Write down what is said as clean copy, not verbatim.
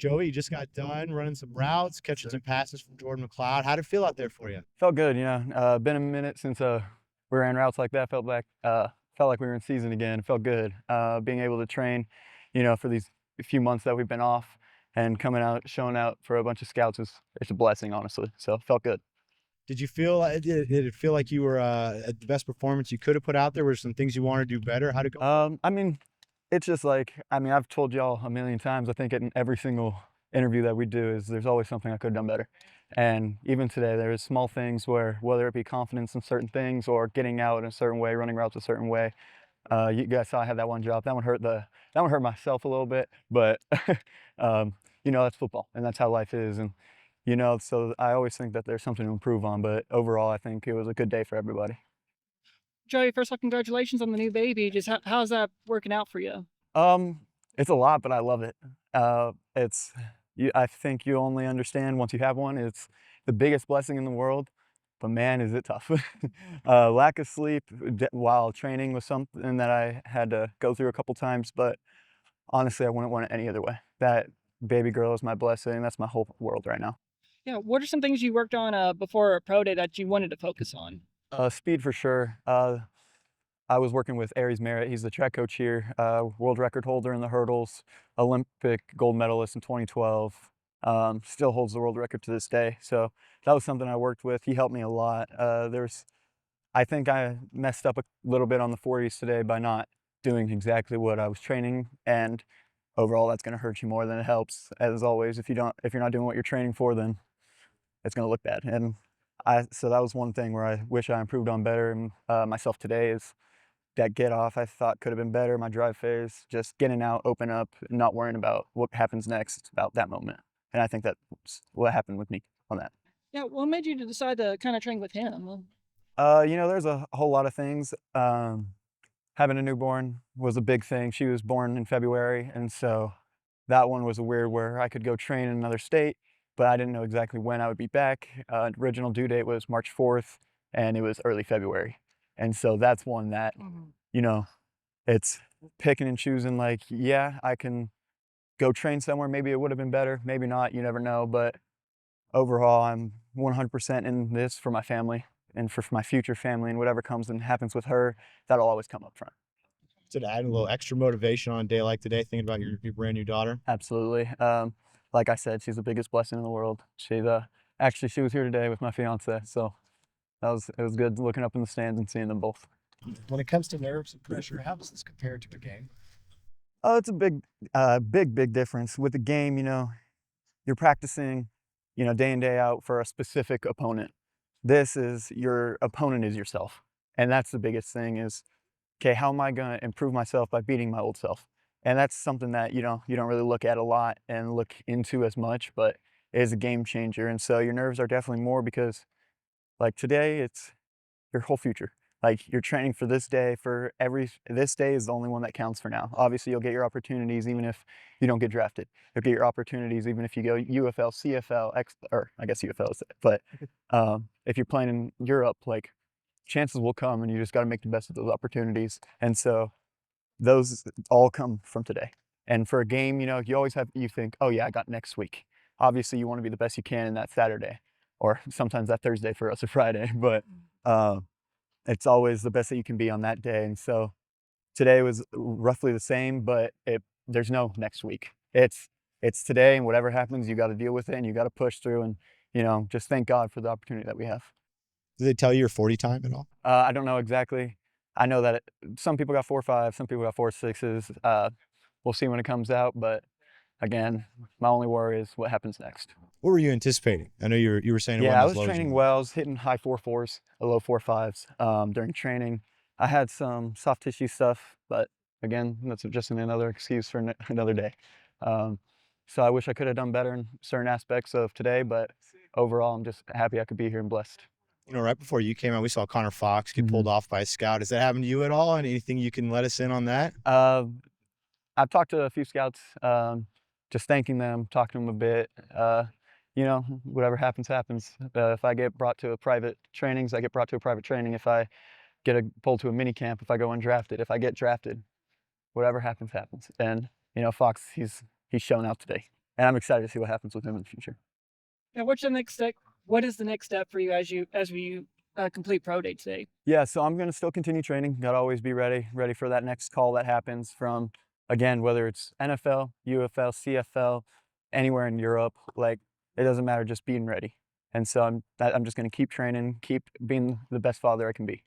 Joey, you just got done running some routes, catching some passes from Jordan McLeod. How'd it feel out there for you? Felt good, been a minute since we ran routes like that. Felt like we were in season again. Felt good. Being able to train, for these few months that we've been off and coming out, showing out for a bunch of scouts it's a blessing, honestly. So felt good. Did you feel did it feel like you were at the best performance you could have put out there? Were there some things you want to do better? How'd it go? I mean, it's just like I've told y'all a million times. I think in every single interview that we do is there's always something I could have done better. And even today, there's small things where whether it be confidence in certain things or getting out in a certain way, running routes a certain way. You guys saw I had that one drop. That one hurt myself a little bit, but that's football and that's how life is. And so I always think that there's something to improve on. But overall, I think it was a good day for everybody. Joey, first of all, congratulations on the new baby. Just how's that working out for you? Um, it's a lot, but I love it. I think you only understand once you have one. It's the biggest blessing in the world, but man, is it tough. Lack of sleep while training was something that I had to go through a couple times, but honestly, I wouldn't want it any other way. That baby girl is my blessing. That's my whole world right now. Yeah, what are some things you worked on before a pro day that you wanted to focus on? Speed for sure. I was working with Aries Merritt. He's the track coach here, world record holder in the hurdles, Olympic gold medalist in 2012. Still holds the world record to this day. So that was something I worked with. He helped me a lot. I think I messed up a little bit on the 40s today by not doing exactly what I was training, and overall that's going to hurt you more than it helps. As always, if you're not doing what you're training for, then it's going to look bad. And so that was one thing where I wish I improved on better. And myself today is that get off I thought could have been better. My drive phase, just getting out, open up, not worrying about what happens next. It's about that moment. And I think that's what happened with me on that. Yeah, what made you to decide to kind of train with him? There's a whole lot of things. Having a newborn was a big thing. She was born in February, and so that one was a weird where I could go train in another state, but I didn't know exactly when I would be back. Original due date was March 4th, and it was early February. And so that's one that, you know, it's picking and choosing, like, yeah, I can go train somewhere. Maybe it would have been better, maybe not, you never know. But overall, I'm 100% in this for my family and for my future family, and whatever comes and happens with her, that'll always come up front. To add a little extra motivation on a day like today, thinking about your brand new daughter. Absolutely. Like I said, she's the biggest blessing in the world. Actually, she was here today with my fiance, so it was good looking up in the stands and seeing them both. When it comes to nerves and pressure, how does this compare to a game? Oh, it's a big difference. With the game, you're practicing, day in, day out for a specific opponent. This is your opponent is yourself. And that's the biggest thing is, okay, how am I going to improve myself by beating my old self? And that's something that, you don't really look at a lot and look into as much, but it is a game changer. And so your nerves are definitely more because, like, today, it's your whole future. Like, you're training for this day, this day is the only one that counts for now. Obviously, you'll get your opportunities even if you don't get drafted. You'll get your opportunities even if you go UFL, CFL, or I guess UFL is it. But if you're playing in Europe, like, chances will come and you just got to make the best of those opportunities. And so those all come from today. And for a game, you think, oh yeah, I got next week. Obviously, you want to be the best you can in that Saturday, or sometimes that Thursday for us, or Friday. But it's always the best that you can be on that day. And so today was roughly the same, but there's no next week. It's today, and whatever happens, you got to deal with it and you got to push through and, just thank God for the opportunity that we have. Did they tell you your 40 time at all? I don't know exactly. I know that some people got 4.5, some people got 4.6s. We'll see when it comes out, but again, my only worry is what happens next. What were you anticipating? I know you were saying it Yeah, I wasn't was as low as training you well. I was hitting high 4.4s, low 4.5s during training. I had some soft tissue stuff, but again, that's just another excuse for another day. So I wish I could have done better in certain aspects of today, but overall, I'm just happy I could be here and blessed. Right before you came out, we saw Connor Fox get pulled off by a scout. Has that happened to you at all? And anything you can let us in on that? I've talked to a few scouts, just thanking them, talking to them a bit. Whatever happens, happens. If I get brought to a private trainings, I get brought to a private training. If I get pulled to a mini camp, if I go undrafted, if I get drafted, whatever happens, happens. And Fox, he's shown out today. and I'm excited to see what happens with him in the future. Now, what's the next step? What is the next step for you as we complete pro day today? Yeah, so I'm going to still continue training. Got to always be ready for that next call that happens from, again, whether it's NFL, UFL, CFL, anywhere in Europe. Like, it doesn't matter, just being ready. And so I'm just going to keep training, keep being the best father I can be.